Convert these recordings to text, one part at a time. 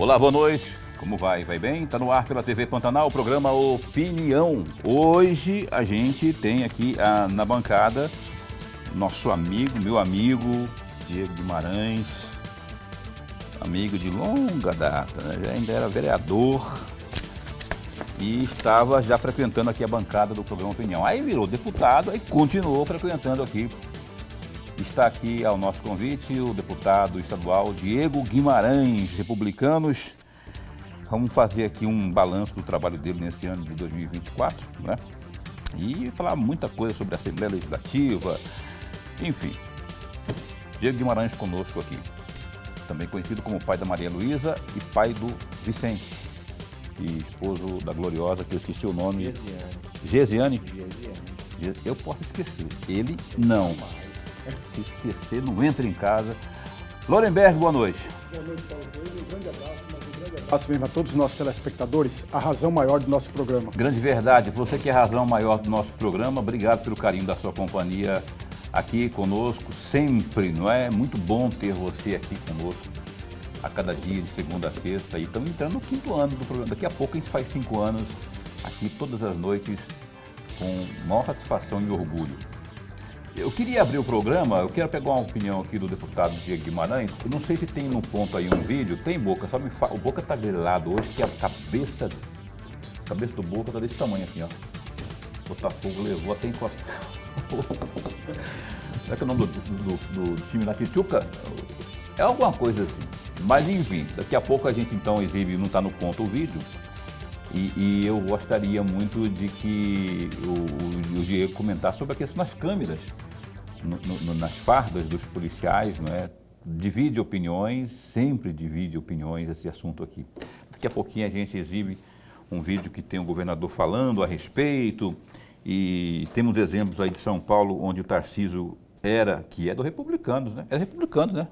Olá, boa noite. Como vai? Vai bem? Está no ar pela TV Pantanal, o programa Opinião. Hoje a gente tem aqui na bancada nosso amigo, meu amigo, Diego Guimarães, amigo de longa data, né? Já ainda era vereador e estava já frequentando aqui a bancada do programa Opinião. Aí virou deputado e continuou frequentando aqui. Está aqui ao nosso convite o deputado estadual Diego Guimarães, Republicanos. Vamos fazer aqui um balanço do trabalho dele nesse ano de 2024, né? E falar muita coisa sobre a Assembleia Legislativa, enfim. Diego Guimarães conosco aqui, também conhecido como pai da Maria Luísa e pai do Vicente, e esposo da Gloriosa, que eu esqueci o nome. Gesiane. Eu posso esquecer, ele não. Se esquecer, não entra em casa. Lorenberg, boa noite. Boa noite, Paulo Coelho. Um grande abraço, mas um grande abraço mesmo a todos os nossos telespectadores, a razão maior do nosso programa. Grande verdade, você que é a razão maior do nosso programa, obrigado pelo carinho da sua companhia aqui conosco, sempre, não é? Muito bom ter você aqui conosco a cada dia, de segunda a sexta, e estamos entrando no 5º ano do programa. Daqui a pouco a gente faz 5 anos aqui todas as noites com maior satisfação e orgulho. Eu queria abrir o programa, eu quero pegar uma opinião aqui do deputado Diego Guimarães. Eu não sei se tem no ponto aí um vídeo, tem, Boca, só me fala. O Boca está grilado hoje, que a cabeça do Boca está desse tamanho assim, ó. O Botafogo levou até encostar. Será que é o nome do time da Tchutchuca? É alguma coisa assim. Mas enfim, daqui a pouco a gente então exibe, não está no ponto o vídeo. E eu gostaria muito de que o Diego comentasse sobre a questão das câmeras, nas fardas dos policiais, não é? Divide opiniões, sempre divide opiniões esse assunto aqui. Daqui a pouquinho a gente exibe um vídeo que tem o governador falando a respeito, e temos exemplos aí de São Paulo, onde o Tarcísio que é do Republicanos, né? Era Republicanos, né?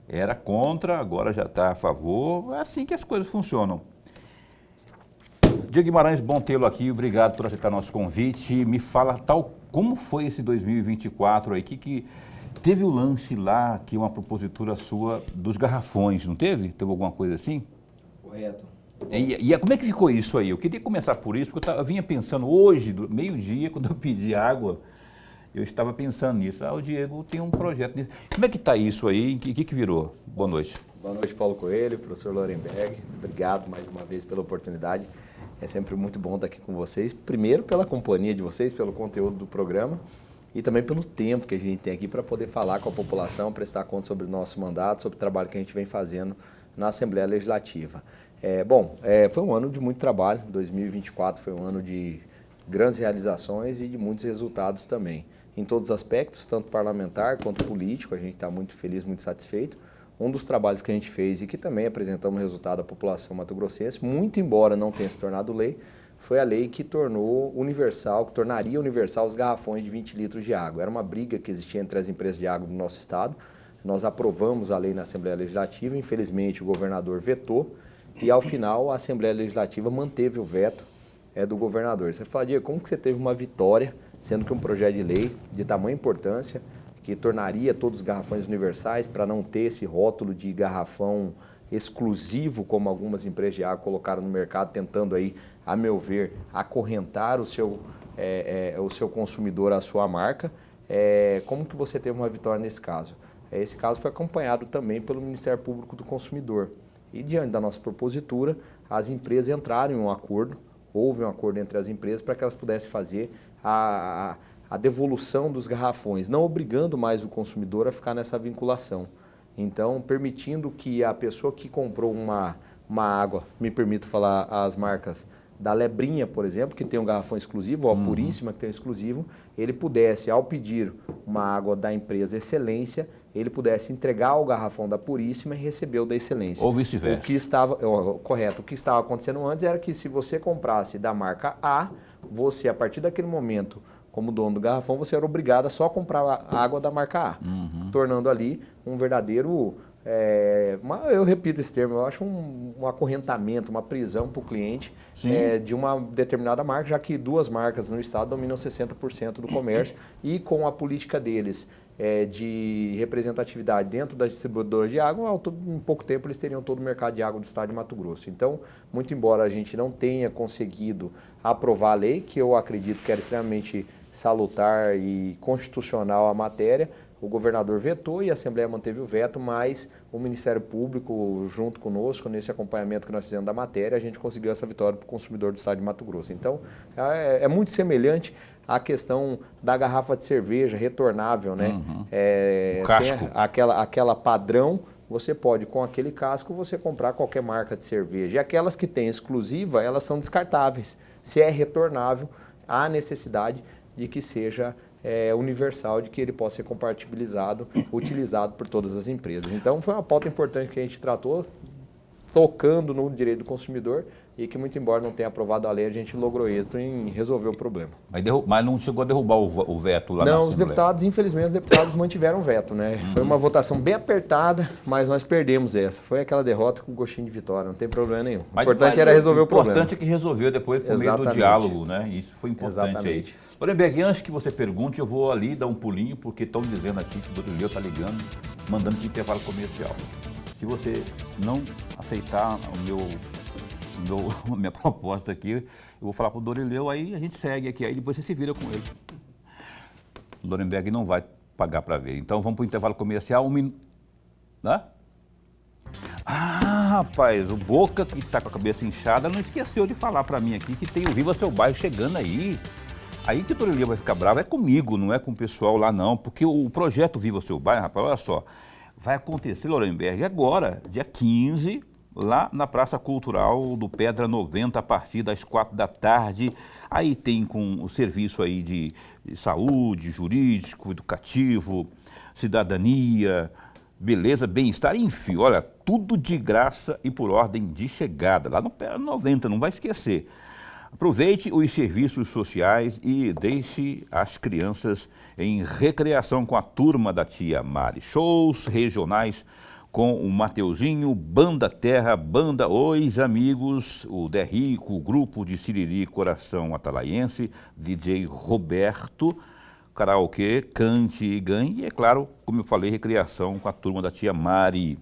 Era contra, agora já está a favor. É assim que as coisas funcionam. Diego Guimarães, bom tê-lo aqui, obrigado por aceitar nosso convite. Me fala como foi esse 2024 aí, que teve o lance lá, que uma propositura sua dos garrafões, não teve? Teve alguma coisa assim? Correto. E como é que ficou isso aí? Eu queria começar por isso, porque eu vinha pensando hoje, meio-dia, quando eu pedi água, eu estava pensando nisso. O Diego tem um projeto nisso. Como é que está isso aí? O que virou? Boa noite. Boa noite, Paulo Coelho, professor Lorenberg. Obrigado mais uma vez pela oportunidade. É sempre muito bom estar aqui com vocês. Primeiro, pela companhia de vocês, pelo conteúdo do programa e também pelo tempo que a gente tem aqui para poder falar com a população, prestar conta sobre o nosso mandato, sobre o trabalho que a gente vem fazendo na Assembleia Legislativa. Foi um ano de muito trabalho. 2024 foi um ano de grandes realizações e de muitos resultados também. Em todos os aspectos, tanto parlamentar quanto político, a gente está muito feliz, muito satisfeito. Um dos trabalhos que a gente fez e que também apresentamos resultado à população mato-grossense, muito embora não tenha se tornado lei, foi a lei que tornaria universal os garrafões de 20 litros de água. Era uma briga que existia entre as empresas de água do nosso estado. Nós aprovamos a lei na Assembleia Legislativa, infelizmente o governador vetou e ao final a Assembleia Legislativa manteve o veto do governador. Você fala, Diego, como que você teve uma vitória, sendo que um projeto de lei de tamanha importância, que tornaria todos os garrafões universais para não ter esse rótulo de garrafão exclusivo, como algumas empresas de água colocaram no mercado, tentando aí, a meu ver, acorrentar o seu consumidor à sua marca. Como que você teve uma vitória nesse caso? Esse caso foi acompanhado também pelo Ministério Público do Consumidor. E diante da nossa propositura, as empresas entraram em um acordo, houve um acordo entre as empresas para que elas pudessem fazer a devolução dos garrafões, não obrigando mais o consumidor a ficar nessa vinculação. Então, permitindo que a pessoa que comprou uma água, me permita falar as marcas, da Lebrinha, por exemplo, que tem um garrafão exclusivo, ou a Puríssima, que tem um exclusivo, ele pudesse, ao pedir uma água da empresa Excelência, ele pudesse entregar o garrafão da Puríssima e receber o da Excelência. Ou vice-versa. Correto. O que estava acontecendo antes era que se você comprasse da marca A, você, a partir daquele momento, como dono do garrafão, você era obrigado a só comprar a água da marca A, tornando ali um verdadeiro, eu repito esse termo, eu acho um acorrentamento, uma prisão para o cliente de uma determinada marca, já que duas marcas no estado dominam 60% do comércio e com a política deles de representatividade dentro das distribuidoras de água, em pouco tempo eles teriam todo o mercado de água do estado de Mato Grosso. Então, muito embora a gente não tenha conseguido aprovar a lei, que eu acredito que era extremamente salutar e constitucional a matéria, o governador vetou e a Assembleia manteve o veto, mas o Ministério Público, junto conosco, nesse acompanhamento que nós fizemos da matéria, a gente conseguiu essa vitória para o consumidor do estado de Mato Grosso. Então, é muito semelhante à questão da garrafa de cerveja retornável, né? O casco. Tem aquela padrão, você pode, com aquele casco, você comprar qualquer marca de cerveja. E aquelas que têm exclusiva, elas são descartáveis. Se é retornável, há necessidade de que seja universal, de que ele possa ser compatibilizado, utilizado por todas as empresas. Então, foi uma pauta importante que a gente tratou, tocando no direito do consumidor, e que, muito embora não tenha aprovado a lei, a gente logrou êxito em resolver o problema. Mas não chegou a derrubar o veto lá na Assembleia? Não, os deputados, infelizmente, os deputados mantiveram o veto, né? Foi uma votação bem apertada, mas nós perdemos essa. Foi aquela derrota com gostinho de vitória, não tem problema nenhum. O importante era resolver o problema. O importante é que resolveu depois por meio do diálogo, né? Isso foi importante. Exatamente. Aí. Lorenberg, antes que você pergunte, eu vou ali dar um pulinho, porque estão dizendo aqui que o Dr. Leo está ligando, mandando de intervalo comercial. Se você não aceitar a minha proposta aqui, eu vou falar para o Dorileu, aí a gente segue aqui, aí depois você se vira com ele. O Lorenberg não vai pagar para ver. Então vamos para o intervalo comercial, 1 minuto. Né? Ah, rapaz, o Boca, que está com a cabeça inchada, não esqueceu de falar para mim aqui que tem o Viva Seu Bairro chegando aí. Aí que o Dorileu vai ficar bravo, é comigo, não é com o pessoal lá não, porque o projeto Viva Seu Bairro, rapaz, olha só, vai acontecer, Lorenberg, agora, dia 15, lá na Praça Cultural do Pedra 90, a partir das 4 da tarde. Aí tem com o serviço aí de saúde, jurídico, educativo, cidadania, beleza, bem-estar, enfim, olha, tudo de graça e por ordem de chegada, lá no Pedra 90, não vai esquecer. Aproveite os serviços sociais e deixe as crianças em recreação com a turma da tia Mari. Shows regionais com o Mateuzinho, Banda Terra, Banda Os Amigos, o Derrico, o grupo de Siriri Coração Atalaiense, DJ Roberto, karaokê, cante e ganhe, e é claro, como eu falei, recreação com a turma da tia Mari.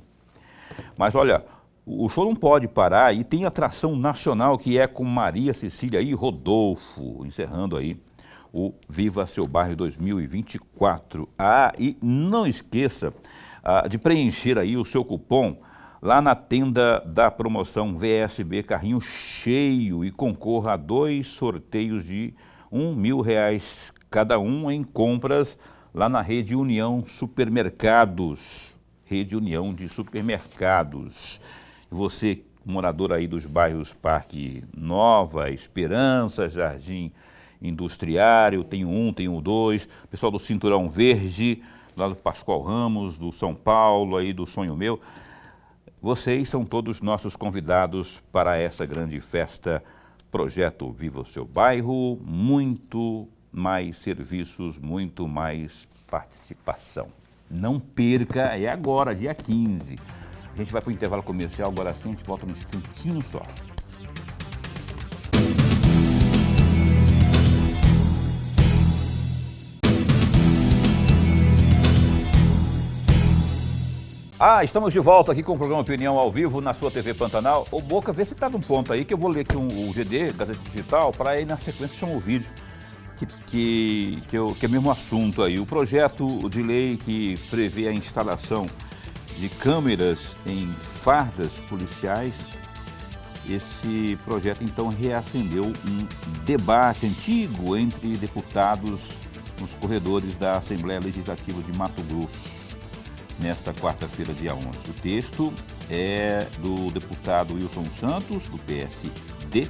Mas olha, o show não pode parar e tem atração nacional que é com Maria Cecília e Rodolfo, encerrando aí o Viva Seu Bairro 2024. Ah, e não esqueça de preencher aí o seu cupom lá na tenda da promoção VSB Carrinho Cheio e concorra a 2 sorteios de R$1.000 cada um em compras lá na Rede União Supermercados. Rede União de Supermercados. Você, morador aí dos bairros Parque Nova, Esperança, Jardim Industriário, tem o 1, tem o 2, pessoal do Cinturão Verde, lá do Pascoal Ramos, do São Paulo, aí do Sonho Meu. Vocês são todos nossos convidados para essa grande festa, Projeto Viva o Seu Bairro, muito mais serviços, muito mais participação. Não perca, é agora, dia 15. A gente vai para o intervalo comercial, agora sim, a gente volta num instantinho só. Estamos de volta aqui com o programa Opinião ao vivo na sua TV Pantanal. Ô Boca, vê se está num ponto aí que eu vou ler aqui o GD, Gazeta Digital, para aí na sequência chamar o vídeo, que é o mesmo assunto aí. O projeto de lei que prevê a instalação de câmeras em fardas policiais, esse projeto então reacendeu um debate antigo entre deputados nos corredores da Assembleia Legislativa de Mato Grosso, nesta quarta-feira, dia 11. O texto é do deputado Wilson Santos, do PSD,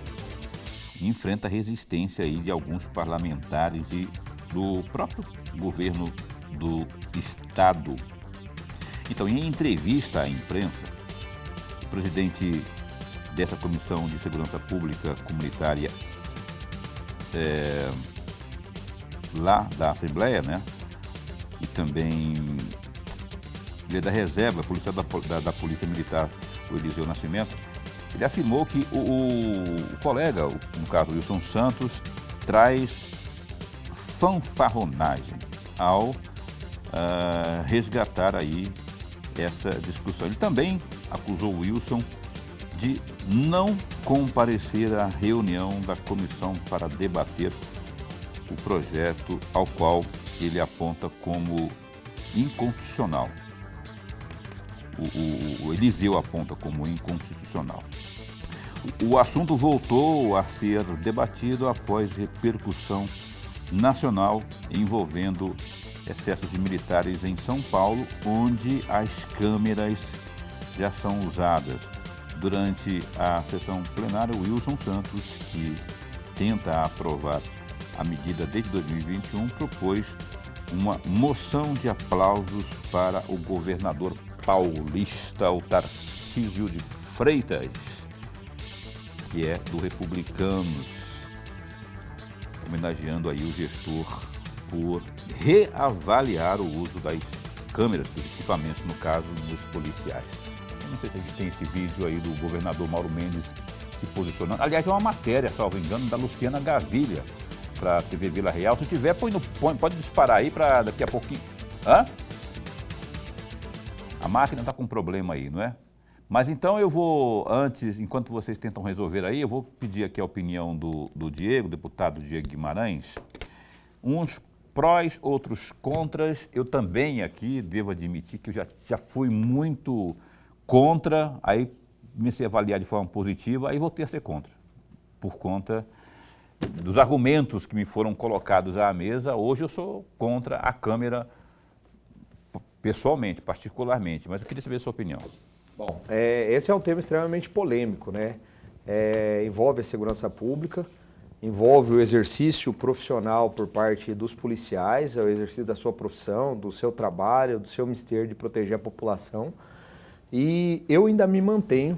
e enfrenta a resistência aí de alguns parlamentares e do próprio governo do estado. Então, em entrevista à imprensa, o presidente dessa Comissão de Segurança Pública Comunitária lá da Assembleia, né, e também da reserva policial da Polícia Militar, o Eliseu Nascimento, ele afirmou que o colega, no caso Wilson Santos, traz fanfarronagem ao resgatar aí essa discussão. Ele também acusou o Wilson de não comparecer à reunião da comissão para debater o projeto ao qual ele aponta como inconstitucional. O Eliseu aponta como inconstitucional. O assunto voltou a ser debatido após repercussão nacional envolvendo excessos de militares em São Paulo, onde as câmeras já são usadas. Durante a sessão plenária, o Wilson Santos, que tenta aprovar a medida desde 2021, propôs uma moção de aplausos para o governador paulista, o Tarcísio de Freitas, que é do Republicanos, homenageando aí o gestor por reavaliar o uso das câmeras, dos equipamentos, no caso dos policiais. Eu não sei se a gente tem esse vídeo aí do governador Mauro Mendes se posicionando. Aliás, é uma matéria, salvo engano, da Luciana Gavilha para a TV Vila Real. Se tiver, pode disparar aí para daqui a pouquinho. Hã? A máquina está com um problema aí, não é? Mas então eu vou, antes, enquanto vocês tentam resolver aí, eu vou pedir aqui a opinião do Diego, deputado Diego Guimarães. Uns prós, outros contras. Eu também aqui devo admitir que eu já fui muito contra, aí comecei a avaliar de forma positiva, aí voltei a ser contra, por conta dos argumentos que me foram colocados à mesa. Hoje eu sou contra a câmera pessoalmente, particularmente, mas eu queria saber a sua opinião. Bom, esse é um tema extremamente polêmico, né? Envolve a segurança pública, envolve o exercício profissional por parte dos policiais, o exercício da sua profissão, do seu trabalho, do seu mistério de proteger a população. E eu ainda me mantenho,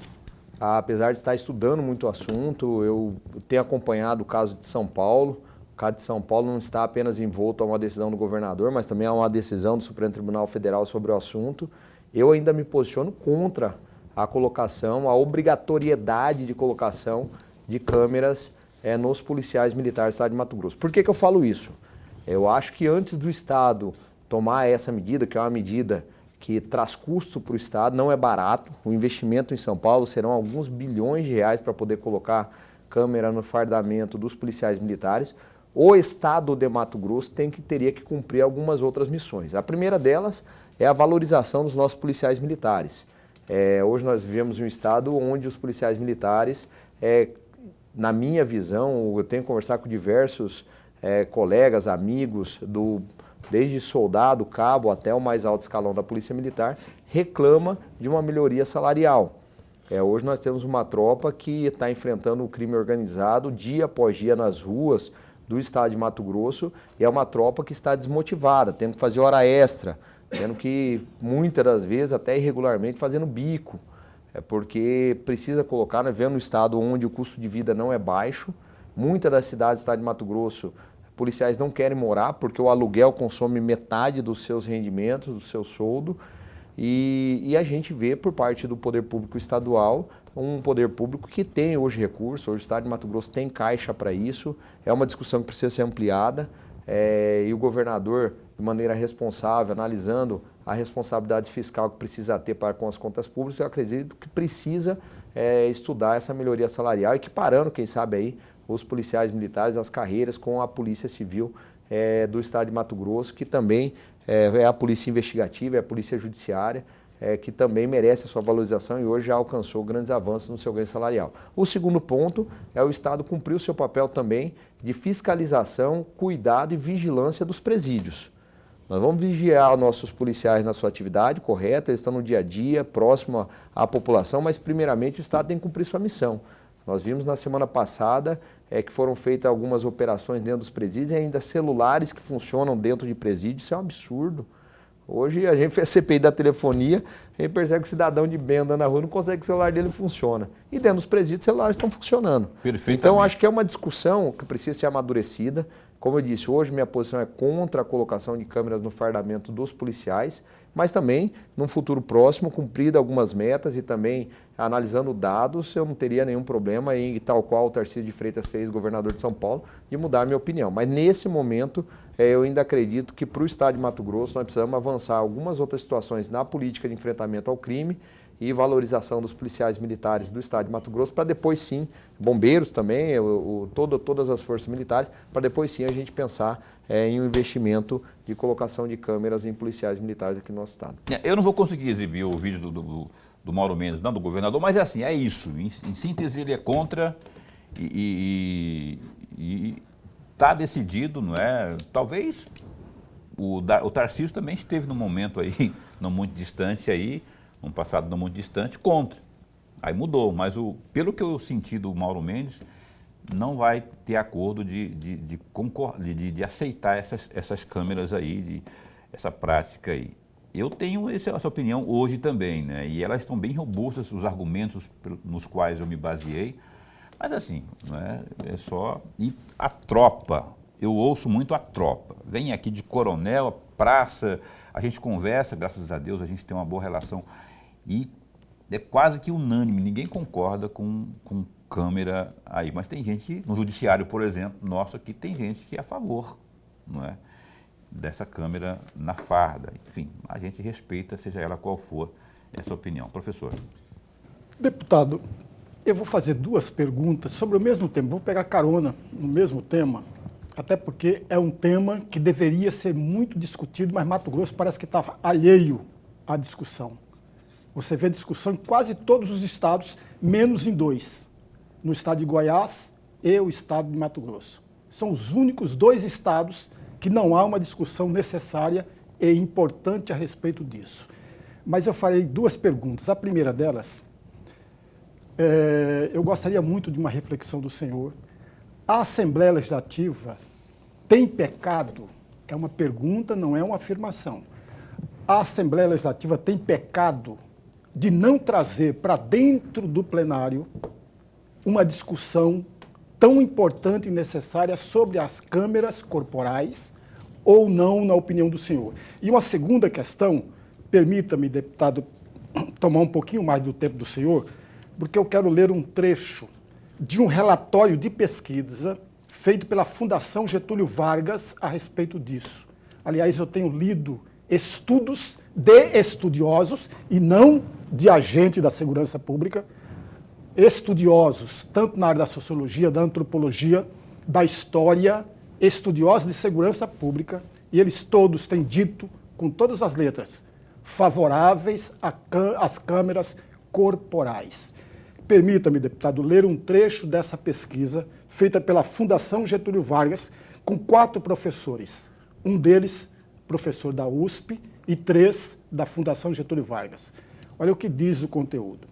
apesar de estar estudando muito o assunto, eu tenho acompanhado o caso de São Paulo. O caso de São Paulo não está apenas envolto a uma decisão do governador, mas também a uma decisão do Supremo Tribunal Federal sobre o assunto. Eu ainda me posiciono contra a colocação, a obrigatoriedade de colocação de câmeras nos policiais militares do Estado de Mato Grosso. Por que eu falo isso? Eu acho que antes do Estado tomar essa medida, que é uma medida que traz custo para o Estado, não é barato. O investimento em São Paulo serão alguns bilhões de reais para poder colocar câmera no fardamento dos policiais militares. O Estado de Mato Grosso teria que cumprir algumas outras missões. A primeira delas é a valorização dos nossos policiais militares. Hoje nós vivemos em um Estado onde os policiais militares, na minha visão, eu tenho conversado com diversos colegas, amigos, desde soldado, cabo, até o mais alto escalão da Polícia Militar, reclama de uma melhoria salarial. Hoje nós temos uma tropa que está enfrentando o crime organizado dia após dia nas ruas do Estado de Mato Grosso, e é uma tropa que está desmotivada, tendo que fazer hora extra, tendo que, muitas das vezes, até irregularmente, fazendo bico, porque precisa colocar, né, vendo um estado onde o custo de vida não é baixo. Muitas das cidades do Estado de Mato Grosso, policiais não querem morar, porque o aluguel consome metade dos seus rendimentos, do seu soldo, e a gente vê por parte do poder público estadual, um poder público que tem hoje recursos. Hoje o Estado de Mato Grosso tem caixa para isso, é uma discussão que precisa ser ampliada, e o governador, de maneira responsável, analisando a responsabilidade fiscal que precisa ter para com as contas públicas, eu acredito que precisa estudar essa melhoria salarial, equiparando, quem sabe aí, os policiais militares, as carreiras com a Polícia Civil do Estado de Mato Grosso, que também é a Polícia Investigativa, é a Polícia Judiciária, que também merece a sua valorização e hoje já alcançou grandes avanços no seu ganho salarial. O segundo ponto é o Estado cumprir o seu papel também de fiscalização, cuidado e vigilância dos presídios. Nós vamos vigiar nossos policiais na sua atividade correta, eles estão no dia a dia, próximo à população, mas primeiramente o Estado tem que cumprir sua missão. Nós vimos na semana passada que foram feitas algumas operações dentro dos presídios e ainda celulares que funcionam dentro de presídios. Isso é um absurdo. Hoje a gente fez a CPI da telefonia, a gente percebe que o cidadão de bem andando na rua não consegue que o celular dele funcione. E dentro dos presídios os celulares estão funcionando. Então acho que é uma discussão que precisa ser amadurecida. Como eu disse, hoje minha posição é contra a colocação de câmeras no fardamento dos policiais. mas também, num futuro próximo, cumprido algumas metas e também analisando dados, eu não teria nenhum problema em, tal qual o Tarcísio de Freitas fez, governador de São Paulo, de mudar a minha opinião. Mas nesse momento, eu ainda acredito que para o estado de Mato Grosso nós precisamos avançar algumas outras situações na política de enfrentamento ao crime e valorização dos policiais militares do estado de Mato Grosso, para depois sim, bombeiros também, todas as forças militares, para depois sim a gente pensar em um investimento de colocação de câmeras em policiais militares aqui no nosso estado. Eu não vou conseguir exibir o vídeo do Mauro Mendes, não do governador, mas é assim, é isso. Em síntese, ele é contra e está decidido, não é? Talvez o Tarcísio também esteve num momento aí, não muito distante aí, um passado não muito distante, contra. Aí mudou, mas pelo que eu senti do Mauro Mendes, não vai ter acordo de aceitar essas câmeras aí, essa prática aí. Eu tenho essa opinião hoje também, né? E elas estão bem robustas, os argumentos nos quais eu me baseei. Mas assim, né? É só... E a tropa, eu ouço muito a tropa. Vem aqui de coronel, praça, a gente conversa, graças a Deus, a gente tem uma boa relação. E é quase que unânime, ninguém concorda com câmera aí. Mas tem gente, no judiciário, por exemplo, nosso aqui, tem gente que é a favor, não é? Dessa câmera na farda. Enfim, a gente respeita, seja ela qual for, essa opinião. Professor. Deputado, eu vou fazer duas perguntas sobre o mesmo tema. Vou pegar carona no mesmo tema, até porque é um tema que deveria ser muito discutido, mas Mato Grosso parece que está alheio à discussão. Você vê discussão em quase todos os estados, menos em dois. No estado de Goiás e o estado de Mato Grosso. São os únicos dois estados que não há uma discussão necessária e importante a respeito disso. Mas eu farei duas perguntas. A primeira delas, eu gostaria muito de uma reflexão do senhor. A Assembleia Legislativa tem pecado? É uma pergunta, não é uma afirmação. A Assembleia Legislativa tem pecado de não trazer para dentro do plenário uma discussão tão importante e necessária sobre as câmeras corporais ou não, na opinião do senhor? E uma segunda questão, permita-me, deputado, tomar um pouquinho mais do tempo do senhor, porque eu quero ler um trecho de um relatório de pesquisa feito pela Fundação Getúlio Vargas a respeito disso. Aliás, eu tenho lido estudos de estudiosos e não de agente da segurança pública, estudiosos, tanto na área da sociologia, da antropologia, da história, estudiosos de segurança pública, e eles todos têm dito, com todas as letras, favoráveis às câmeras corporais. Permita-me, deputado, ler um trecho dessa pesquisa feita pela Fundação Getúlio Vargas, com 4 professores. Um deles, professor da USP, e 3 da Fundação Getúlio Vargas. Olha o que diz o conteúdo.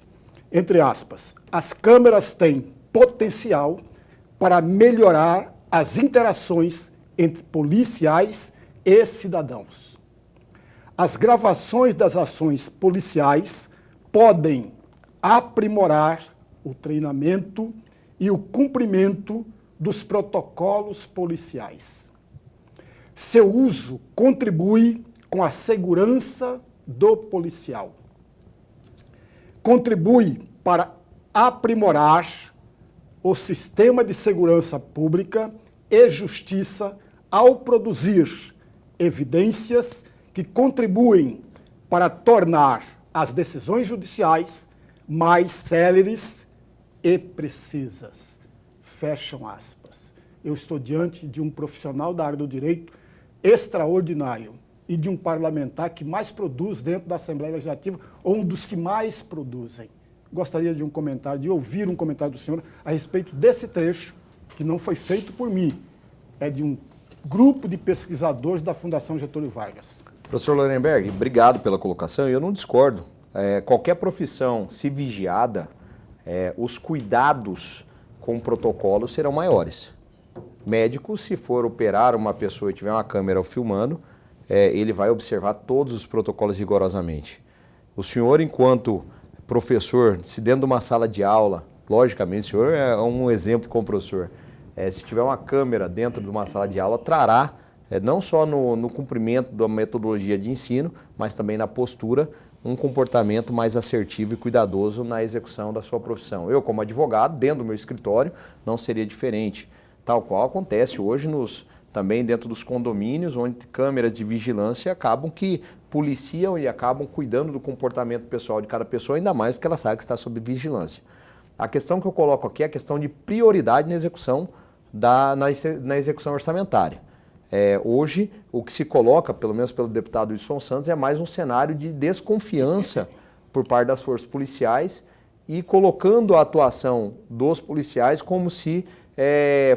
Entre aspas, as câmeras têm potencial para melhorar as interações entre policiais e cidadãos. As gravações das ações policiais podem aprimorar o treinamento e o cumprimento dos protocolos policiais. Seu uso contribui com a segurança do policial. Contribui para aprimorar o sistema de segurança pública e justiça ao produzir evidências que contribuem para tornar as decisões judiciais mais céleres e precisas. Fecham aspas. Eu estou diante de um profissional da área do direito extraordinário e de um parlamentar que mais produz dentro da Assembleia Legislativa, ou um dos que mais produzem. Gostaria de um comentário, de ouvir um comentário do senhor a respeito desse trecho, que não foi feito por mim, é de um grupo de pesquisadores da Fundação Getúlio Vargas. Professor Lorenberg, obrigado pela colocação, e eu não discordo. Qualquer profissão, se vigiada, os cuidados com o protocolo serão maiores. Médico, se for operar uma pessoa e tiver uma câmera filmando, ele vai observar todos os protocolos rigorosamente. O senhor, enquanto professor, se dentro de uma sala de aula, logicamente, o senhor é um exemplo como professor, se tiver uma câmera dentro de uma sala de aula, trará não só no cumprimento da metodologia de ensino, mas também na postura, um comportamento mais assertivo e cuidadoso na execução da sua profissão. Eu, como advogado, dentro do meu escritório, não seria diferente, tal qual acontece hoje também dentro dos condomínios, onde câmeras de vigilância acabam que policiam e acabam cuidando do comportamento pessoal de cada pessoa, ainda mais porque ela sabe que está sob vigilância. A questão que eu coloco aqui é a questão de prioridade na execução, na execução orçamentária. Hoje, o que se coloca, pelo menos pelo deputado Wilson Santos, é mais um cenário de desconfiança por parte das forças policiais e colocando a atuação dos policiais como se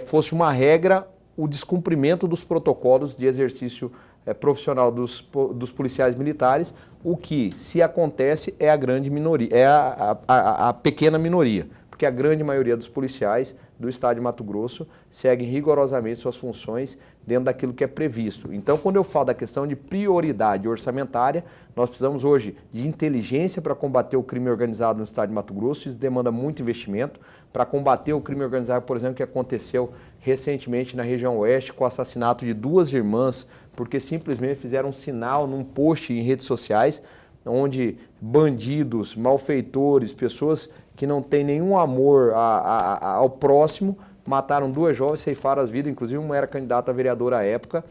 fosse uma regra o descumprimento dos protocolos de exercício profissional dos policiais militares, o que, se acontece, é a grande minoria, é a pequena minoria, porque a grande maioria dos policiais do estado de Mato Grosso seguem rigorosamente suas funções dentro daquilo que é previsto. Então, quando eu falo da questão de prioridade orçamentária, nós precisamos hoje de inteligência para combater o crime organizado no estado de Mato Grosso, isso demanda muito investimento, para combater o crime organizado, por exemplo, que aconteceu recentemente na região oeste com o assassinato de 2 irmãs, porque simplesmente fizeram um sinal num post em redes sociais, onde bandidos, malfeitores, pessoas que não têm nenhum amor ao próximo, mataram 2 jovens, ceifaram as vidas, inclusive uma era candidata a vereadora à época,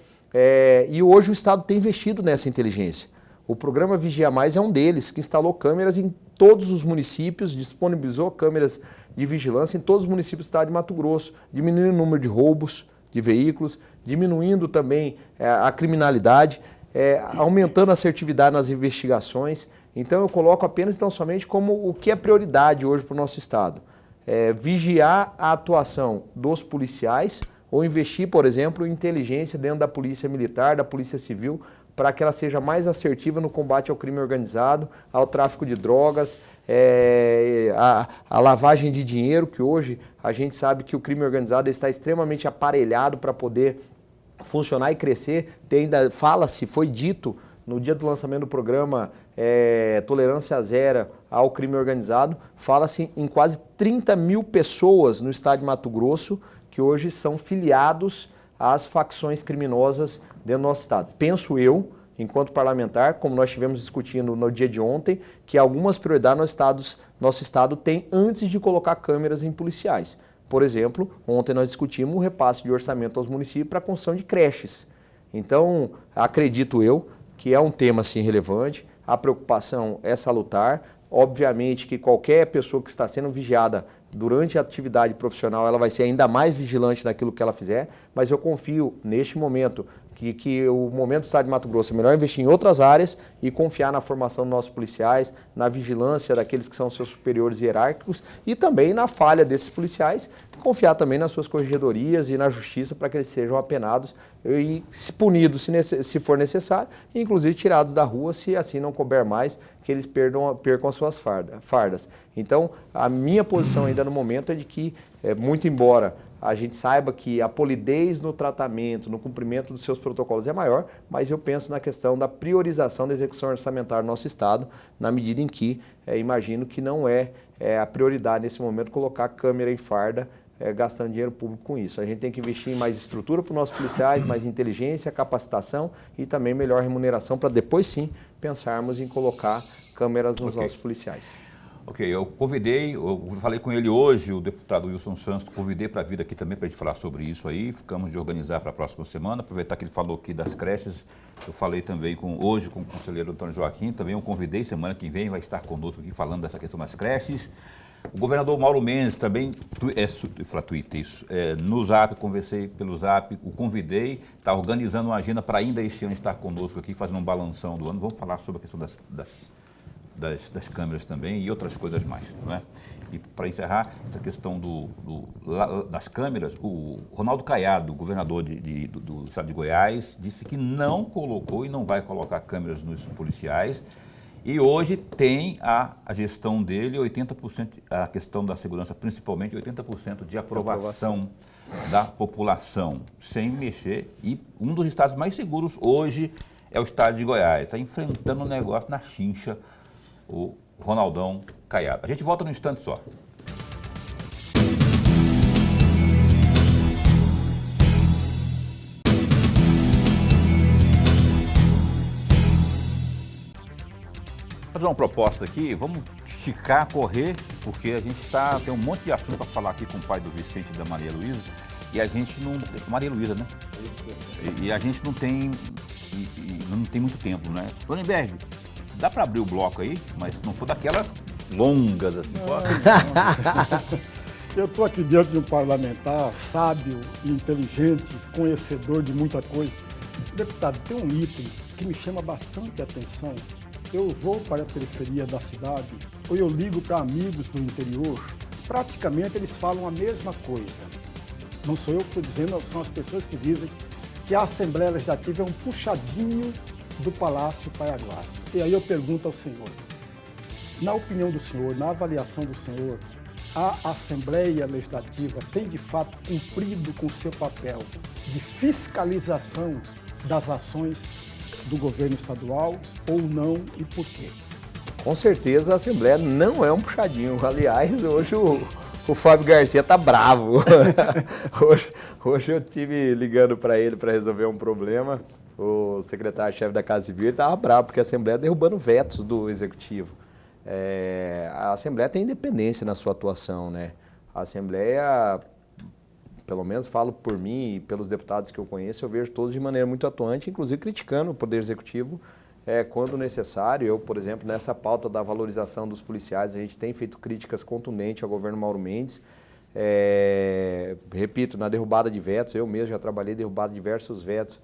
e hoje o Estado tem investido nessa inteligência. O programa Vigia Mais é um deles, que instalou câmeras em todos os municípios, disponibilizou câmeras de vigilância em todos os municípios do estado de Mato Grosso, diminuindo o número de roubos de veículos, diminuindo também a criminalidade, aumentando a assertividade nas investigações. Então eu coloco apenas então somente como o que é prioridade hoje para o nosso estado. Vigiar a atuação dos policiais ou investir, por exemplo, em inteligência dentro da polícia militar, da polícia civil, para que ela seja mais assertiva no combate ao crime organizado, ao tráfico de drogas, a lavagem de dinheiro, que hoje a gente sabe que o crime organizado está extremamente aparelhado para poder funcionar e crescer. Fala-se, foi dito no dia do lançamento do programa Tolerância Zero ao crime organizado, fala-se em quase 30 mil pessoas no estado de Mato Grosso que hoje são filiados às facções criminosas dentro do nosso estado. Penso eu, enquanto parlamentar, como nós estivemos discutindo no dia de ontem, que algumas prioridades nosso estado tem antes de colocar câmeras em policiais. Por exemplo, ontem nós discutimos o repasse de orçamento aos municípios para a construção de creches. Então, acredito eu que é um tema assim relevante, a preocupação é salutar. Obviamente que qualquer pessoa que está sendo vigiada durante a atividade profissional, ela vai ser ainda mais vigilante naquilo que ela fizer, mas eu confio neste momento que o momento do estado de Mato Grosso é melhor investir em outras áreas e confiar na formação dos nossos policiais, na vigilância daqueles que são seus superiores hierárquicos e também na falha desses policiais, confiar também nas suas corregedorias e na justiça para que eles sejam apenados e punidos se for necessário, e inclusive tirados da rua se assim não couber mais, que eles percam as suas fardas. Então, a minha posição ainda no momento é de que, muito embora a gente saiba que a polidez no tratamento, no cumprimento dos seus protocolos é maior, mas eu penso na questão da priorização da execução orçamentária do nosso Estado, na medida em que imagino que não é a prioridade nesse momento colocar câmera em farda, gastando dinheiro público com isso. A gente tem que investir em mais estrutura para os nossos policiais, mais inteligência, capacitação e também melhor remuneração para depois sim pensarmos em colocar câmeras nos nossos policiais. Ok, eu falei com ele hoje, o deputado Wilson Santos, convidei para vir aqui também para a gente falar sobre isso aí, ficamos de organizar para a próxima semana, aproveitar que ele falou aqui das creches, eu falei também hoje com o conselheiro Antônio Joaquim, também eu convidei, semana que vem vai estar conosco aqui falando dessa questão das creches. O governador Mauro Mendes também, no Zap, conversei pelo Zap, o convidei, está organizando uma agenda para ainda este ano estar conosco aqui, fazendo um balanção do ano, vamos falar sobre a questão das câmeras também e outras coisas mais, não é? E para encerrar, essa questão das câmeras, o Ronaldo Caiado, governador do estado de Goiás, disse que não colocou e não vai colocar câmeras nos policiais e hoje tem a gestão dele 80%, a questão da segurança principalmente 80% de aprovação da população, sem mexer, e um dos estados mais seguros hoje é o estado de Goiás, está enfrentando um negócio na chincha, o Ronaldão Caiado. A gente volta num instante só. fazer uma proposta aqui, vamos esticar, correr, porque a gente tem um monte de assunto para falar aqui com o pai do Vicente e da Maria Luísa, e a gente não... Maria Luísa, né? E a gente não tem muito tempo, né? Lorenberg, dá para abrir o bloco aí, mas se não for daquelas longas, assim. Eu estou aqui diante de um parlamentar sábio, inteligente, conhecedor de muita coisa. Deputado, tem um item que me chama bastante atenção. Eu vou para a periferia da cidade, ou eu ligo para amigos do interior, praticamente eles falam a mesma coisa. Não sou eu que estou dizendo, são as pessoas que dizem que a Assembleia Legislativa é um puxadinho do Palácio Paiaguás. E aí eu pergunto ao senhor, na opinião do senhor, na avaliação do senhor, a Assembleia Legislativa tem de fato cumprido com seu papel de fiscalização das ações do governo estadual ou não e por quê? Com certeza a Assembleia não é um puxadinho. Aliás, hoje o Fábio Garcia tá bravo. hoje eu estive ligando para ele para resolver um problema. O secretário-chefe da Casa Civil estava bravo porque a Assembleia derrubando vetos do Executivo. A Assembleia tem independência na sua atuação, né? A Assembleia, pelo menos falo por mim e pelos deputados que eu conheço, eu vejo todos de maneira muito atuante, inclusive criticando o Poder Executivo quando necessário. Eu, por exemplo, nessa pauta da valorização dos policiais, a gente tem feito críticas contundentes ao governo Mauro Mendes. Repito, na derrubada de vetos, eu mesmo já trabalhei derrubada diversos vetos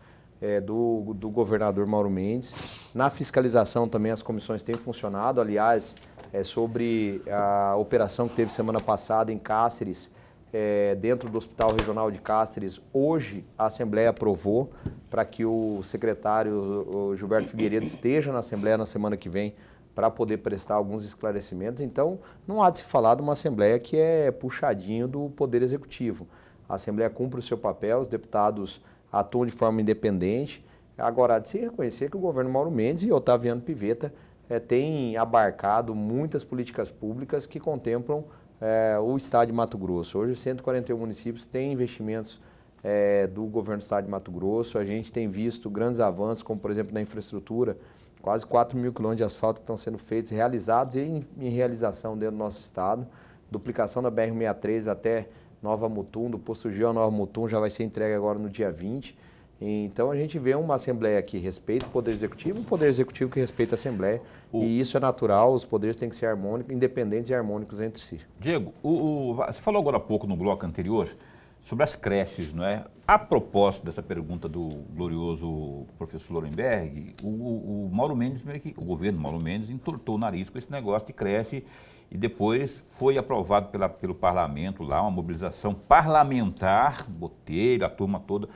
do governador Mauro Mendes. Na fiscalização também as comissões têm funcionado. Aliás, sobre a operação que teve semana passada em Cáceres, dentro do Hospital Regional de Cáceres, hoje a Assembleia aprovou para que o secretário Gilberto Figueiredo esteja na Assembleia na semana que vem para poder prestar alguns esclarecimentos. Então, não há de se falar de uma Assembleia que é puxadinho do Poder Executivo. A Assembleia cumpre o seu papel, os deputados atuam de forma independente. Agora, há de se reconhecer que o governo Mauro Mendes e Otaviano Pivetta têm abarcado muitas políticas públicas que contemplam o Estado de Mato Grosso. Hoje, 141 municípios têm investimentos do governo do Estado de Mato Grosso. A gente tem visto grandes avanços, como, por exemplo, na infraestrutura, quase 4 mil quilômetros de asfalto que estão sendo feitos, realizados e em realização dentro do nosso estado. Duplicação da BR-63 até Nova Mutum, do Posto Gil a Nova Mutum, já vai ser entregue agora no dia 20. Então a gente vê uma Assembleia que respeita o Poder Executivo, um Poder Executivo que respeita a Assembleia. E isso é natural, os poderes têm que ser harmônicos, independentes e harmônicos entre si. Diego, você falou agora há pouco no bloco anterior sobre as creches, não é? A propósito dessa pergunta do glorioso professor Lorenberg, o Mauro Mendes, o governo Mauro Mendes entortou o nariz com esse negócio de creche e depois foi aprovado pelo parlamento lá, uma mobilização parlamentar, Botelho, a turma toda,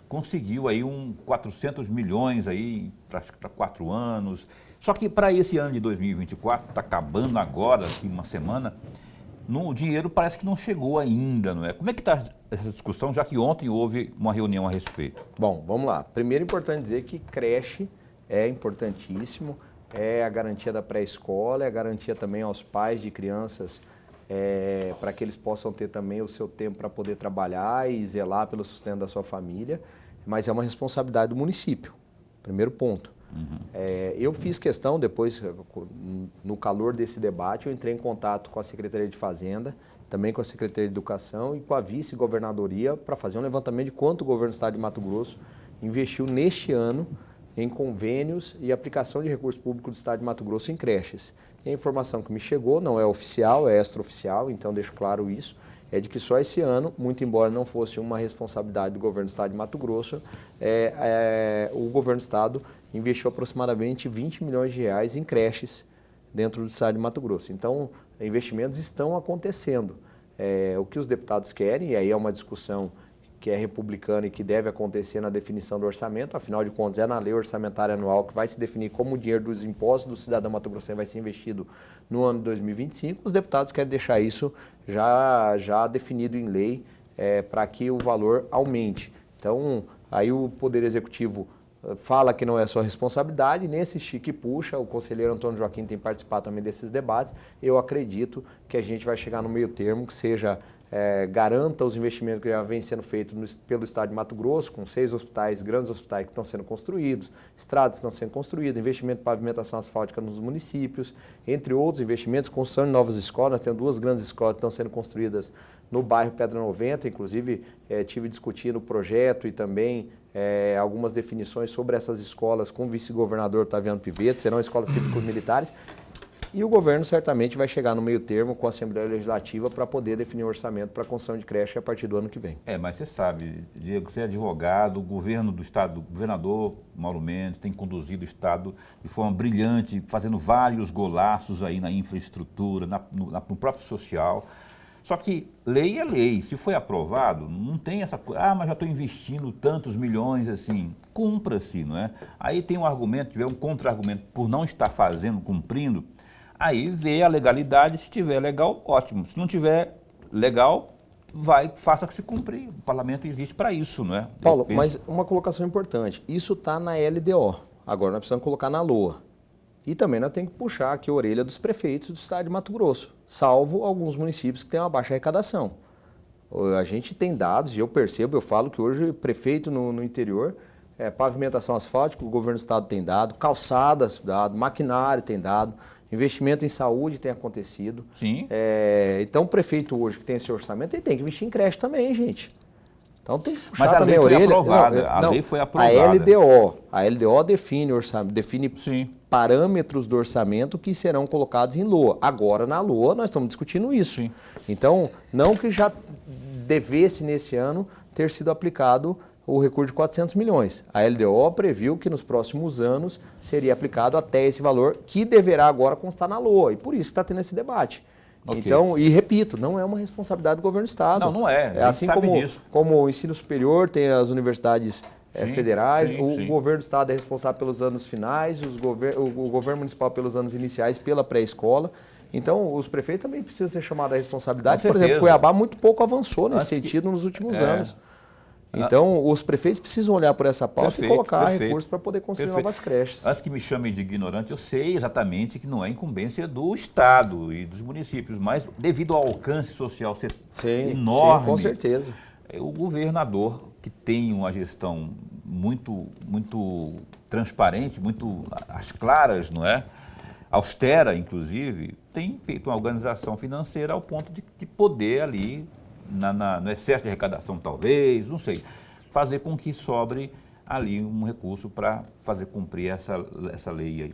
conseguiu aí 400 milhões aí para 4 anos. Só que para esse ano de 2024, está acabando agora, aqui uma semana, o dinheiro parece que não chegou ainda, não é? Como é que está essa discussão, já que ontem houve uma reunião a respeito? Bom, vamos lá. Primeiro é importante dizer que creche é importantíssimo, é a garantia da pré-escola, é a garantia também aos pais de crianças, para que eles possam ter também o seu tempo para poder trabalhar e zelar pelo sustento da sua família, mas é uma responsabilidade do município, primeiro ponto. Uhum. Eu fiz questão, depois, no calor desse debate, eu entrei em contato com a Secretaria de Fazenda, também com a Secretaria de Educação e com a Vice-Governadoria para fazer um levantamento de quanto o governo do Estado de Mato Grosso investiu neste ano em convênios e aplicação de recursos públicos do Estado de Mato Grosso em creches. E a informação que me chegou, não é oficial, é extraoficial, então deixo claro isso, é de que só esse ano, muito embora não fosse uma responsabilidade do governo do Estado de Mato Grosso, o governo do Estado investiu aproximadamente 20 milhões de reais em creches dentro do Estado de Mato Grosso. Então, investimentos estão acontecendo. O que os deputados querem, e aí é uma discussão que é republicana e que deve acontecer na definição do orçamento, afinal de contas é na lei orçamentária anual que vai se definir como o dinheiro dos impostos do cidadão mato-grossense vai ser investido no ano de 2025. Os deputados querem deixar isso já definido em lei para que o valor aumente. Então, aí o Poder Executivo fala que não é sua responsabilidade, nesse chique puxa, o conselheiro Antônio Joaquim tem participado também desses debates, eu acredito que a gente vai chegar no meio termo, que seja garanta os investimentos que já vêm sendo feitos pelo Estado de Mato Grosso, com 6 hospitais, grandes hospitais que estão sendo construídos, estradas que estão sendo construídas, investimento em pavimentação asfáltica nos municípios, entre outros investimentos, construção de novas escolas. Nós temos 2 grandes escolas que estão sendo construídas no bairro Pedra 90, inclusive tive discutindo o projeto e também algumas definições sobre essas escolas com o vice-governador Otaviano Pivetta, serão escolas cívicos-militares. E o governo certamente vai chegar no meio termo com a Assembleia Legislativa para poder definir o orçamento para a construção de creche a partir do ano que vem. Mas você sabe, Diego, você é advogado, o governo do Estado, o governador Mauro Mendes tem conduzido o Estado de forma brilhante, fazendo vários golaços aí na infraestrutura, no próprio social. Só que lei é lei, se foi aprovado, não tem essa coisa, mas já estou investindo tantos milhões assim, cumpra-se, não é? Aí tem um argumento, tiver um contra-argumento por não estar fazendo, cumprindo, aí vê a legalidade, se tiver legal, ótimo. Se não tiver legal, faça que se cumprir. O parlamento existe para isso, não é? Paulo, mas uma colocação importante, isso está na LDO, agora nós precisamos colocar na LOA. E também nós temos que puxar aqui a orelha dos prefeitos do estado de Mato Grosso, salvo alguns municípios que têm uma baixa arrecadação. A gente tem dados, e eu percebo, eu falo que hoje prefeito no interior, pavimentação asfáltica, o governo do estado tem dado, calçadas dado, maquinário tem dado, investimento em saúde tem acontecido. Sim. Então o prefeito hoje que tem esse orçamento, ele tem que investir em creche também, gente. Então tem que puxar mas a também lei a orelha. Foi aprovada. A lei foi aprovada. A LDO define orçamento, define Sim. parâmetros do orçamento que serão colocados em LOA. Agora, na LOA, nós estamos discutindo isso. Sim. Então, não que já devesse, nesse ano, ter sido aplicado o recurso de 400 milhões. A LDO previu que nos próximos anos seria aplicado até esse valor, que deverá agora constar na LOA. E por isso que está tendo esse debate. Okay. Então, e repito, não é uma responsabilidade do governo do Estado. Não é. Assim como o ensino superior tem as universidades federais, o governo do Estado é responsável pelos anos finais, o governo municipal pelos anos iniciais, pela pré-escola. Então, os prefeitos também precisam ser chamados à responsabilidade. Por exemplo, Cuiabá muito pouco avançou nesse sentido nos últimos anos. Então, os prefeitos precisam olhar por essa pauta e colocar recursos para poder construir novas creches. Antes que me chamem de ignorante, eu sei exatamente que não é incumbência do Estado e dos municípios, mas devido ao alcance social ser enorme, com certeza. O governador, que tem uma gestão muito transparente, muito às claras, não é? Austera, inclusive, tem feito uma organização financeira ao ponto de poder ali, no excesso de arrecadação talvez, não sei, fazer com que sobre ali um recurso para fazer cumprir essa lei aí.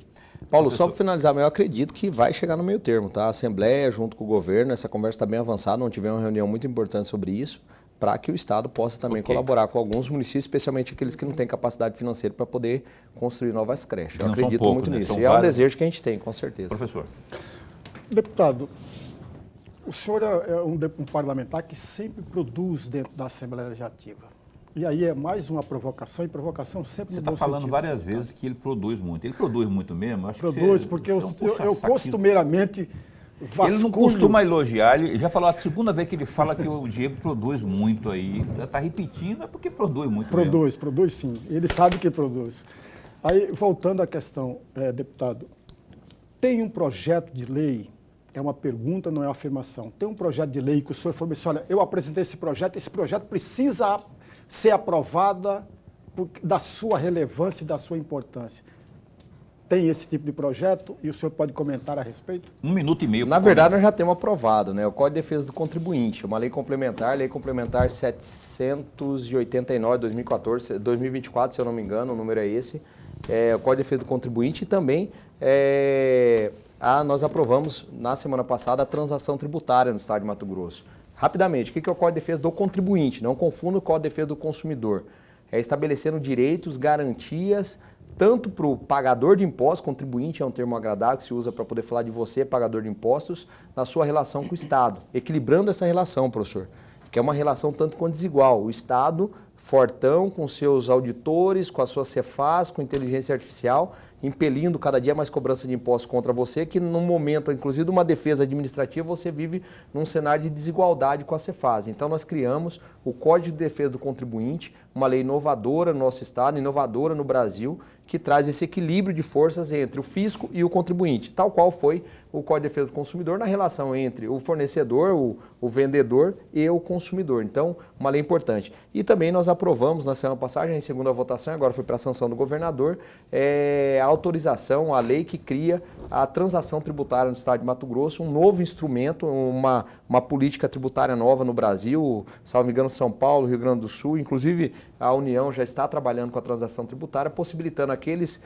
Paulo, só para finalizar, eu acredito que vai chegar no meio termo, tá? A Assembleia, junto com o governo, essa conversa está bem avançada, não tivemos uma reunião muito importante sobre isso, para que o Estado possa também colaborar com alguns municípios, especialmente aqueles que não têm capacidade financeira para poder construir novas creches. Eu acredito muito nisso. E é um desejo que a gente tem, com certeza. Professor. Deputado, o senhor é um parlamentar que sempre produz dentro da Assembleia Legislativa. E aí é mais uma provocação, e provocação sempre no bom sentido. Você está falando várias vezes que ele produz muito. Ele produz muito mesmo? Acho produz, porque eu costumeiramente vasculho. Ele não costuma elogiar, ele já falou a segunda vez que ele fala que o Diego produz muito aí. Já está repetindo, é porque produz muito mesmo. Produz sim. Ele sabe que produz. Aí, voltando à questão, deputado, tem um projeto de lei, é uma pergunta, não é uma afirmação, tem um projeto de lei que o senhor falou assim, olha, eu apresentei esse projeto precisa ser aprovado da sua relevância e da sua importância. Tem esse tipo de projeto e o senhor pode comentar a respeito? 1 minuto e meio. Na verdade, nós já temos aprovado, né? O Código de Defesa do Contribuinte, uma lei complementar 789, 2014, 2024, se eu não me engano, o número é esse, o Código de Defesa do Contribuinte, e também nós aprovamos na semana passada a transação tributária no estado de Mato Grosso. Rapidamente, o que é o Código de Defesa do Contribuinte? Não confunda o Código de Defesa do Consumidor. É estabelecendo direitos, garantias, tanto para o pagador de impostos, contribuinte é um termo agradável que se usa para poder falar de você, pagador de impostos, na sua relação com o Estado. Equilibrando essa relação, professor, que é uma relação tanto quanto desigual. O Estado, fortão, com seus auditores, com a sua Cefaz, com inteligência artificial, impelindo cada dia mais cobrança de impostos contra você, que no momento, inclusive de uma defesa administrativa, você vive num cenário de desigualdade com a Cefaz. Então nós criamos o Código de Defesa do Contribuinte, uma lei inovadora no nosso estado, inovadora no Brasil, que traz esse equilíbrio de forças entre o fisco e o contribuinte, tal qual foi o Código de Defesa do Consumidor na relação entre o fornecedor, o vendedor e o consumidor. Então, uma lei importante. E também nós aprovamos na semana passada, em segunda votação, agora foi para a sanção do governador, a autorização, a lei que cria a transação tributária no estado de Mato Grosso, um novo instrumento, uma política tributária nova no Brasil, salvo me engano, São Paulo, Rio Grande do Sul, inclusive a União já está trabalhando com a transação tributária, possibilitando aqueles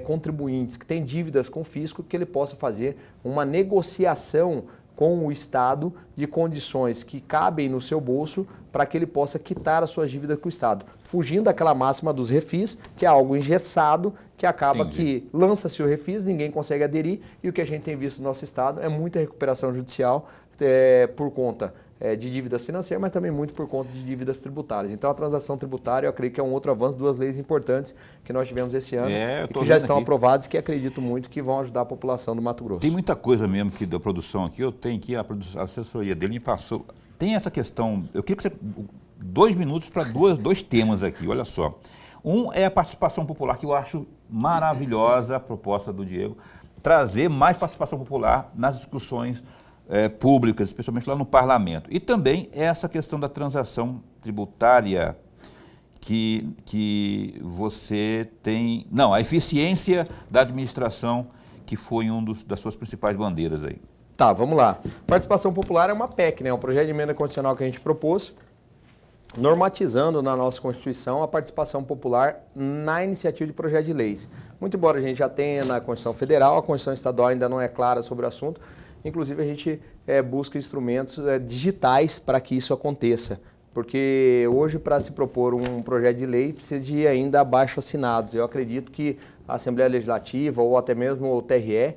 contribuintes que têm dívidas com o fisco que ele possa fazer uma negociação com o Estado de condições que cabem no seu bolso para que ele possa quitar a sua dívida com o Estado, fugindo daquela máxima dos refis, que é algo engessado, que acaba que lança-se o refis, ninguém consegue aderir, e o que a gente tem visto no nosso Estado é muita recuperação judicial por conta de dívidas financeiras, mas também muito por conta de dívidas tributárias. Então a transação tributária, eu acredito que é um outro avanço, duas leis importantes que nós tivemos esse ano e que já estão aprovadas e que acredito muito que vão ajudar a população do Mato Grosso. Tem muita coisa mesmo que da produção aqui, eu tenho aqui, a assessoria dele me passou. Tem essa questão, eu queria que você, 2 minutos para dois temas aqui, olha só. Um é a participação popular, que eu acho maravilhosa a proposta do Diego, trazer mais participação popular nas discussões públicas, especialmente lá no parlamento. E também essa questão da transação tributária que você tem... Não, a eficiência da administração, que foi das suas principais bandeiras aí. Tá, vamos lá. Participação popular é uma PEC, né? Um projeto de emenda constitucional que a gente propôs, normatizando na nossa Constituição a participação popular na iniciativa de projeto de leis. Muito embora a gente já tenha na Constituição Federal, a Constituição Estadual ainda não é clara sobre o assunto. Inclusive, a gente busca instrumentos digitais para que isso aconteça. Porque hoje, para se propor um projeto de lei, precisa de ainda abaixo-assinados. Eu acredito que a Assembleia Legislativa ou até mesmo o TRE,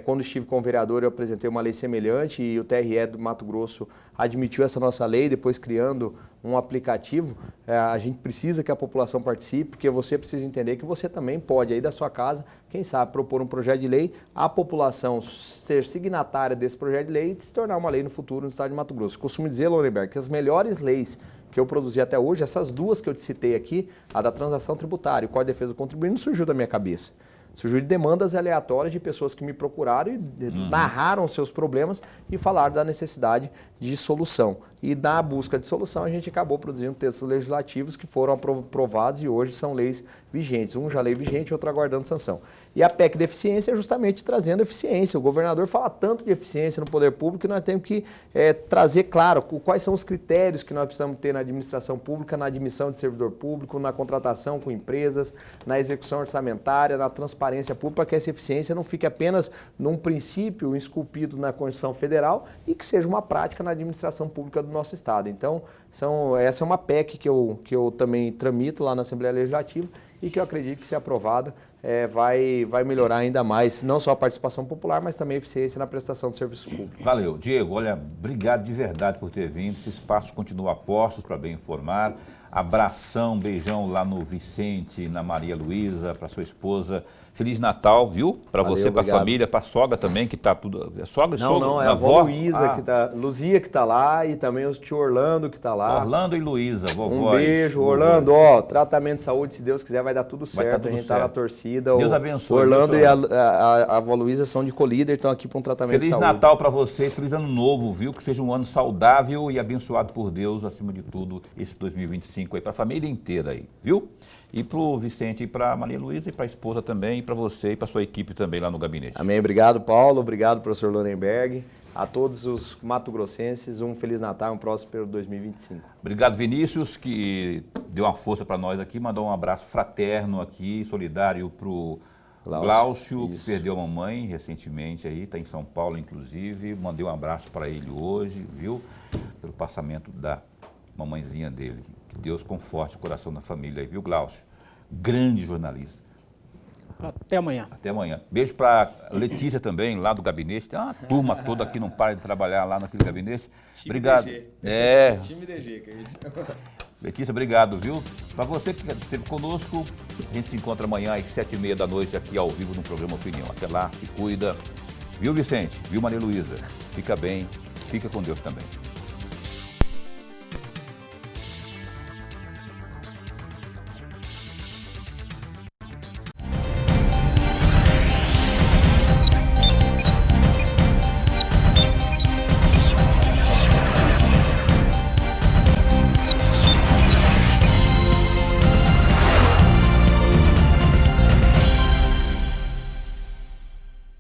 quando estive com o vereador, eu apresentei uma lei semelhante e o TRE do Mato Grosso admitiu essa nossa lei, depois criando um aplicativo. A gente precisa que a população participe, porque você precisa entender que você também pode, aí da sua casa, quem sabe, propor um projeto de lei, a população ser signatária desse projeto de lei e se tornar uma lei no futuro no estado de Mato Grosso. Costumo dizer, Lorenberg, que as melhores leis que eu produzi até hoje, essas duas que eu te citei aqui, a da transação tributária e o Código de Defesa do Contribuinte, não surgiu da minha cabeça. Surgiu de demandas aleatórias de pessoas que me procuraram e narraram seus problemas e falaram da necessidade de solução. E na busca de solução a gente acabou produzindo textos legislativos que foram aprovados e hoje são leis vigentes. Um já lei vigente, outro aguardando sanção. E a PEC de eficiência é justamente trazendo eficiência. O governador fala tanto de eficiência no poder público que nós temos que trazer, claro, quais são os critérios que nós precisamos ter na administração pública, na admissão de servidor público, na contratação com empresas, na execução orçamentária, na transparência pública, para que essa eficiência não fique apenas num princípio esculpido na Constituição Federal e que seja uma prática na administração pública do nosso Estado. Então, essa é uma PEC que eu também tramito lá na Assembleia Legislativa e que eu acredito que, se aprovada, vai melhorar ainda mais, não só a participação popular, mas também a eficiência na prestação de serviços públicos. Valeu. Diego, olha, obrigado de verdade por ter vindo. Esse espaço continua a postos para bem informar. Abração, beijão lá no Vicente, na Maria Luísa, para sua esposa. Feliz Natal, viu? Para você, para a família, para a sogra também, que está tudo... É sogra e sogra? Não, é a avó Luísa, Luzia que está lá, e também o tio Orlando que está lá. Orlando e Luísa, vovó. Um beijo, Orlando, tratamento de saúde, se Deus quiser, vai dar tudo certo. A gente está na torcida. Deus abençoe. O Orlando e a avó Luísa são de colíder, estão aqui para um tratamento de saúde. Feliz Natal para vocês, feliz ano novo, viu? Que seja um ano saudável e abençoado por Deus, acima de tudo, esse 2025 aí, para a família inteira aí, viu? E para o Vicente, e para a Maria Luísa, e para a esposa também, e para você, e para a sua equipe também lá no gabinete. Amém. Obrigado, Paulo. Obrigado, professor Lorenberg. A todos os mato-grossenses, um Feliz Natal e um próspero 2025. Obrigado, Vinícius, que deu uma força para nós aqui, mandou um abraço fraterno aqui, solidário para o Glaucio, que perdeu a mamãe recentemente aí, está em São Paulo, inclusive. Mandei um abraço para ele hoje, viu? Pelo passamento da mamãezinha dele. Que Deus conforte o coração da família aí, viu, Glaucio? Grande jornalista. Até amanhã. Até amanhã. Beijo para Letícia também, lá do gabinete. Tem uma turma toda aqui, não para de trabalhar lá naquele gabinete. Obrigado. Time DG, que a gente... Letícia, obrigado, viu? Para você que esteve conosco, a gente se encontra amanhã às 7h30 da noite aqui ao vivo no programa Opinião. Até lá, se cuida. Viu, Vicente? Viu, Maria Luísa? Fica bem, fica com Deus também.